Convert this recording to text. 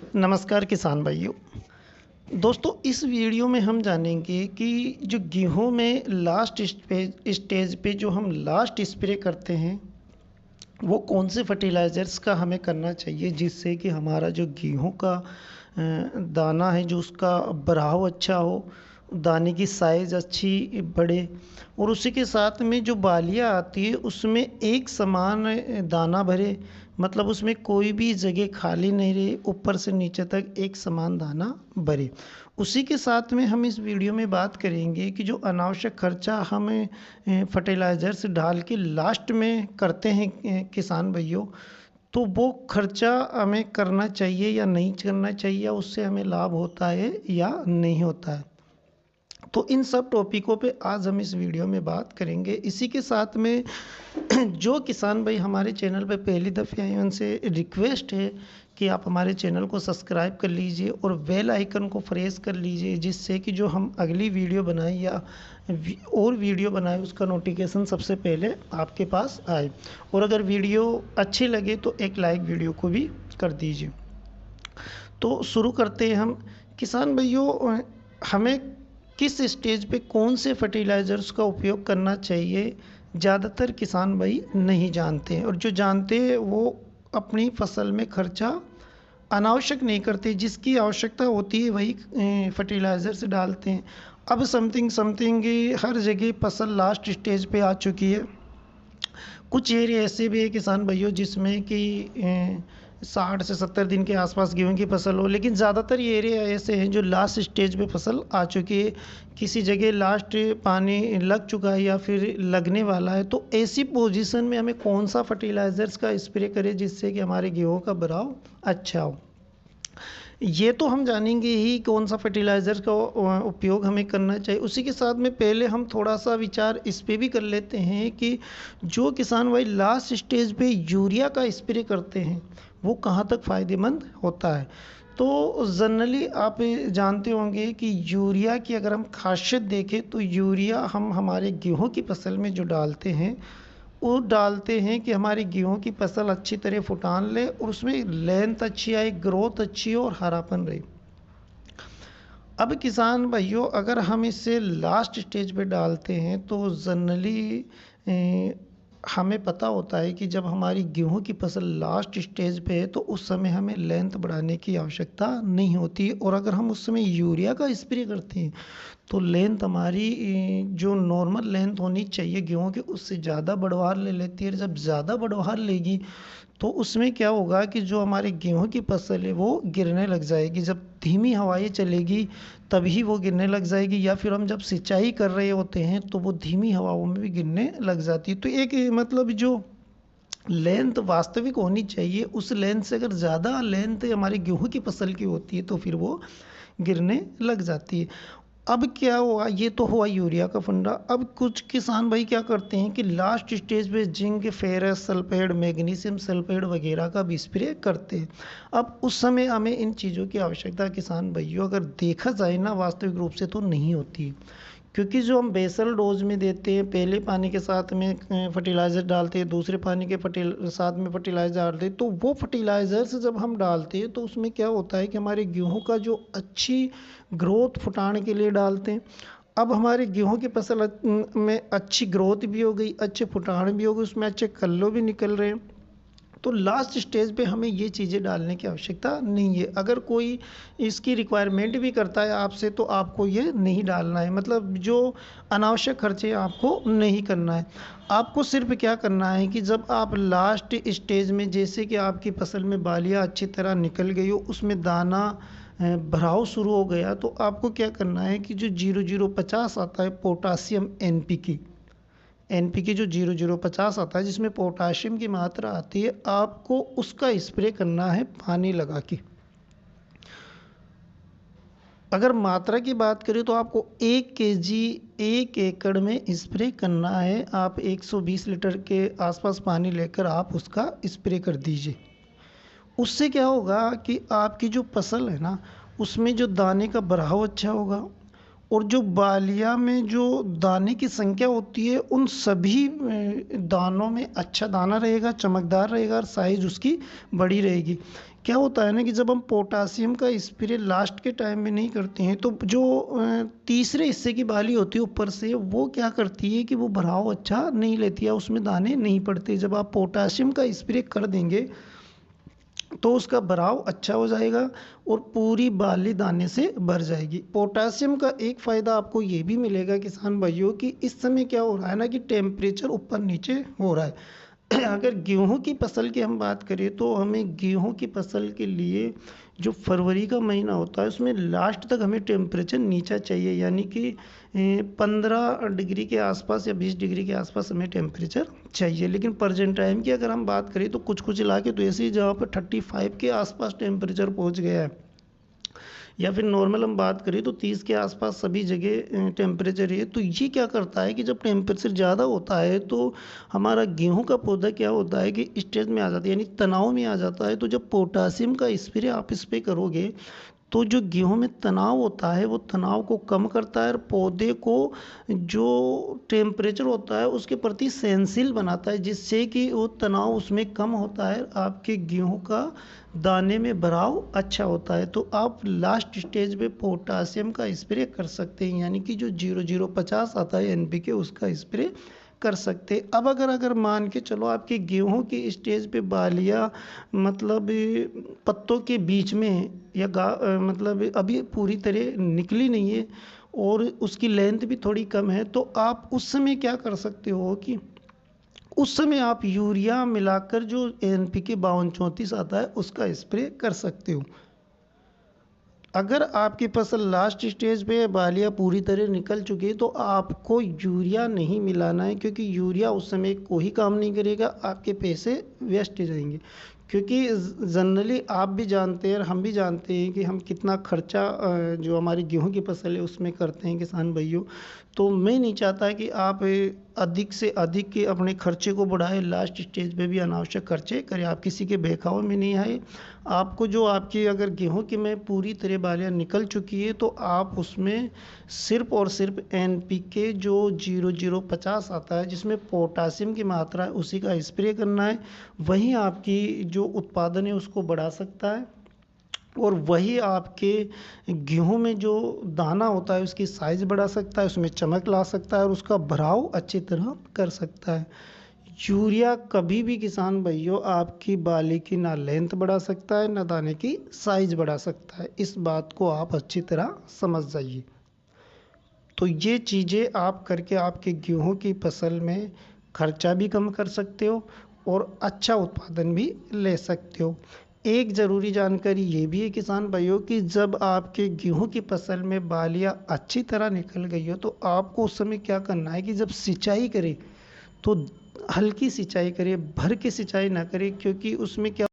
नमस्कार किसान भाइयों। दोस्तों इस वीडियो में हम जानेंगे कि जो गेहूं में लास्ट स्टेज पे जो हम लास्ट स्प्रे करते हैं वो कौन से फर्टिलाइज़र्स का हमें करना चाहिए जिससे कि हमारा जो गेहूं का दाना है जो उसका बढ़ाव अच्छा हो, दाने की साइज़ अच्छी बढ़े और उसी के साथ में जो बालियाँ आती है उसमें एक समान दाना भरे, मतलब उसमें कोई भी जगह खाली नहीं रहे, ऊपर से नीचे तक एक समान दाना भरे। उसी के साथ में हम इस वीडियो में बात करेंगे कि जो अनावश्यक खर्चा हम फर्टिलाइज़र्स डाल के लास्ट में करते हैं किसान भाइयों, तो वो खर्चा हमें करना चाहिए या नहीं करना चाहिए, या उससे हमें लाभ होता है या नहीं होता है। तो इन सब टॉपिकों पे आज हम इस वीडियो में बात करेंगे। इसी के साथ में जो किसान भाई हमारे चैनल पे पहली दफ़े आए हैं उनसे रिक्वेस्ट है कि आप हमारे चैनल को सब्सक्राइब कर लीजिए और बेल आइकन को प्रेस कर लीजिए, जिससे कि जो हम अगली वीडियो बनाए या और वीडियो बनाए उसका नोटिफिकेशन सबसे पहले आपके पास आए। और अगर वीडियो अच्छी लगे तो एक लाइक वीडियो को भी कर दीजिए। तो शुरू करते हैं हम। किसान भाइयों, हमें किस स्टेज पे कौन से फर्टिलाइज़र्स का उपयोग करना चाहिए, ज़्यादातर किसान भाई नहीं जानते हैं, और जो जानते हैं वो अपनी फसल में खर्चा अनावश्यक नहीं करते, जिसकी आवश्यकता होती है वही फर्टिलाइज़र्स डालते हैं। अब समथिंग समथिंग हर जगह फसल लास्ट स्टेज पे आ चुकी है। कुछ एरिया ऐसे भी है किसान भाइयों जिसमें कि 60 से 70 दिन के आसपास गेहूं की फसल हो, लेकिन ज़्यादातर ये एरिया ऐसे हैं जो लास्ट स्टेज पे फसल आ चुकी है, किसी जगह लास्ट पानी लग चुका है या फिर लगने वाला है। तो ऐसी पोजीशन में हमें कौन सा फर्टिलाइज़र्स का स्प्रे करें जिससे कि हमारे गेहूं का बढ़ाव अच्छा हो, ये तो हम जानेंगे ही कौन सा फर्टिलाइज़र का उपयोग हमें करना चाहिए। उसी के साथ में पहले हम थोड़ा सा विचार इस पे भी कर लेते हैं कि जो किसान भाई लास्ट स्टेज पे यूरिया का स्प्रे करते हैं वो कहाँ तक फ़ायदेमंद होता है। तो जनरली आप जानते होंगे कि यूरिया की अगर हम खासियत देखें तो यूरिया हम हमारे गेहूं की फसल में जो डालते हैं वो डालते हैं कि हमारी गेहूं की फसल अच्छी तरह फुटान ले और उसमें लेंथ अच्छी आए, ग्रोथ अच्छी हो और हरापन रहे। अब किसान भाइयों, अगर हम इसे लास्ट स्टेज पे डालते हैं तो जनरली हमें पता होता है कि जब हमारी गेहूं की फसल लास्ट स्टेज पे है तो उस समय हमें लेंथ बढ़ाने की आवश्यकता नहीं होती, और अगर हम उस समय यूरिया का स्प्रे करते हैं तो लेंथ हमारी जो नॉर्मल लेंथ होनी चाहिए गेहूं की उससे ज़्यादा बढ़वार ले लेती है। जब ज़्यादा बढ़वार लेगी तो उसमें क्या होगा कि जो हमारी गेहूं की फसल है वो गिरने लग जाएगी। जब धीमी हवाएं चलेगी तभी वो गिरने लग जाएगी, या फिर हम जब सिंचाई कर रहे होते हैं तो वो धीमी हवाओं में भी गिरने लग जाती है। तो एक मतलब जो लेंथ वास्तविक होनी चाहिए उस लेंथ से अगर ज़्यादा लेंथ हमारी गेहूं की फसल की होती है तो फिर वो गिरने लग जाती है। अब क्या हुआ, ये तो हुआ यूरिया का फंडा। अब कुछ किसान भाई क्या करते हैं कि लास्ट स्टेज पे zinc, ferrous sulphate, magnesium sulphate वगैरह का भी स्प्रे करते हैं। अब उस समय हमें इन चीज़ों की आवश्यकता किसान भाइयों अगर देखा जाए ना वास्तविक रूप से तो नहीं होती है, क्योंकि जो हम बेसल डोज में देते हैं, पहले पानी के साथ में फर्टिलाइज़र डालते हैं, दूसरे पानी के साथ में फर्टिलाइज़र डालते हैं, तो वो फर्टिलाइज़र्स जब हम डालते हैं तो उसमें क्या होता है कि हमारे गेहूं का जो अच्छी ग्रोथ फुटाने के लिए डालते हैं। अब हमारे गेहूं की फसल में अच्छी ग्रोथ भी हो गई, अच्छे फुटान भी हो गए, उसमें अच्छे कल्लो भी निकल रहे हैं, तो लास्ट स्टेज पे हमें ये चीज़ें डालने की आवश्यकता नहीं है। अगर कोई इसकी रिक्वायरमेंट भी करता है आपसे तो आपको ये नहीं डालना है, मतलब जो अनावश्यक खर्चे आपको नहीं करना है। आपको सिर्फ क्या करना है कि जब आप लास्ट स्टेज में, जैसे कि आपकी फसल में बालियाँ अच्छी तरह निकल गई हो, उसमें दाना भराव शुरू हो गया, तो आपको क्या करना है कि जो 0050 आता है पोटासियम एनपीके, एनपीके जो 0050 आता है जिसमें पोटाशियम की मात्रा आती है, आपको उसका स्प्रे करना है पानी लगा के। अगर मात्रा की बात करें तो आपको 1 kg 1 एकड़ में स्प्रे करना है। आप 120 लीटर के आसपास पानी लेकर आप उसका स्प्रे कर दीजिए। उससे क्या होगा कि आपकी जो फसल है ना उसमें जो दाने का बढ़ाव अच्छा होगा, और जो बालिया में जो दाने की संख्या होती है उन सभी दानों में अच्छा दाना रहेगा, चमकदार रहेगा और साइज उसकी बड़ी रहेगी। क्या होता है ना कि जब हम पोटासियम का स्प्रे लास्ट के टाइम में नहीं करते हैं तो जो तीसरे हिस्से की बाली होती है ऊपर से, वो क्या करती है कि वो भराव अच्छा नहीं लेती है, उसमें दाने नहीं पड़ते। जब आप पोटासियम का स्प्रे कर देंगे तो उसका भराव अच्छा हो जाएगा और पूरी बाली दाने से भर जाएगी। पोटासियम का एक फ़ायदा आपको ये भी मिलेगा किसान भाइयों कि इस समय क्या हो रहा है ना कि टेम्परेचर ऊपर नीचे हो रहा है। अगर गेहूं की फसल की हम बात करें तो हमें गेहूं की फसल के लिए जो फरवरी का महीना होता है उसमें लास्ट तक हमें टेम्परेचर नीचा चाहिए, यानी कि 15 डिग्री के आसपास या 20 डिग्री के आसपास हमें टेम्परेचर चाहिए। लेकिन प्रेजेंट टाइम की अगर हम बात करें तो कुछ कुछ इलाके तो ऐसे ही जहाँ पर 35 के आसपास टेम्परेचर पहुँच गया है, या फिर नॉर्मल हम बात करें तो 30 के आसपास सभी जगह टेम्परेचर है। तो ये क्या करता है कि जब टेम्परेचर ज़्यादा होता है तो हमारा गेहूं का पौधा क्या होता है कि स्टेज में आ जाता है, यानी तनाव में आ जाता है। तो जब पोटासियम का स्प्रे आप इस पर करोगे तो जो गेहूं में तनाव होता है वो तनाव को कम करता है और पौधे को जो टेम्परेचर होता है उसके प्रति सहनशील बनाता है, जिससे कि वो तनाव उसमें कम होता है, आपके गेहूं का दाने में भराव अच्छा होता है। तो आप लास्ट स्टेज पे पोटासियम का स्प्रे कर सकते हैं, यानी कि जो 0050 आता है एनपीके उसका स्प्रे कर सकते हैं। अब अगर मान के चलो आपके गेहूं की स्टेज पे बालियाँ मतलब पत्तों के बीच में है, या मतलब अभी पूरी तरह निकली नहीं है और उसकी लेंथ भी थोड़ी कम है, तो आप उस समय क्या कर सकते हो कि उस समय आप यूरिया मिलाकर जो एनपीके 5234 आता है उसका स्प्रे कर सकते हो। अगर आपकी फसल लास्ट स्टेज पे बालियाँ पूरी तरह निकल चुकी है तो आपको यूरिया नहीं मिलाना है, क्योंकि यूरिया उस समय कोई काम नहीं करेगा, आपके पैसे वेस्ट जाएंगे। क्योंकि जनरली आप भी जानते हैं और हम भी जानते हैं कि हम कितना खर्चा जो हमारी गेहूं की फसल है उसमें करते हैं किसान भाइयों। तो मैं नहीं चाहता कि आप अधिक से अधिक के अपने खर्चे को बढ़ाएं, लास्ट स्टेज पे भी अनावश्यक खर्चे करें, आप किसी के बहकावे में नहीं आए। आपको जो आपकी अगर गेहूं की में पूरी तरह बालियाँ निकल चुकी है तो आप उसमें सिर्फ और सिर्फ एनपीके जो 0050 आता है जिसमें पोटासियम की मात्रा है उसी का स्प्रे करना है। वही आपकी जो उत्पादन है उसको बढ़ा सकता है और वही आपके गेहूं में जो दाना होता है उसकी साइज़ बढ़ा सकता है, उसमें चमक ला सकता है और उसका भराव अच्छी तरह कर सकता है। यूरिया कभी भी किसान भाइयों आपकी बाली की ना लेंथ बढ़ा सकता है ना दाने की साइज बढ़ा सकता है, इस बात को आप अच्छी तरह समझ जाइए। तो ये चीज़ें आप करके आपके गेहूं की फसल में खर्चा भी कम कर सकते हो और अच्छा उत्पादन भी ले सकते हो। एक ज़रूरी जानकारी ये भी है किसान भाइयों कि जब आपके गेहूं की फसल में बालियाँ अच्छी तरह निकल गई हो तो आपको उस समय क्या करना है कि जब सिंचाई करें तो हल्की सिंचाई करें, भर के सिंचाई ना करें, क्योंकि उसमें क्या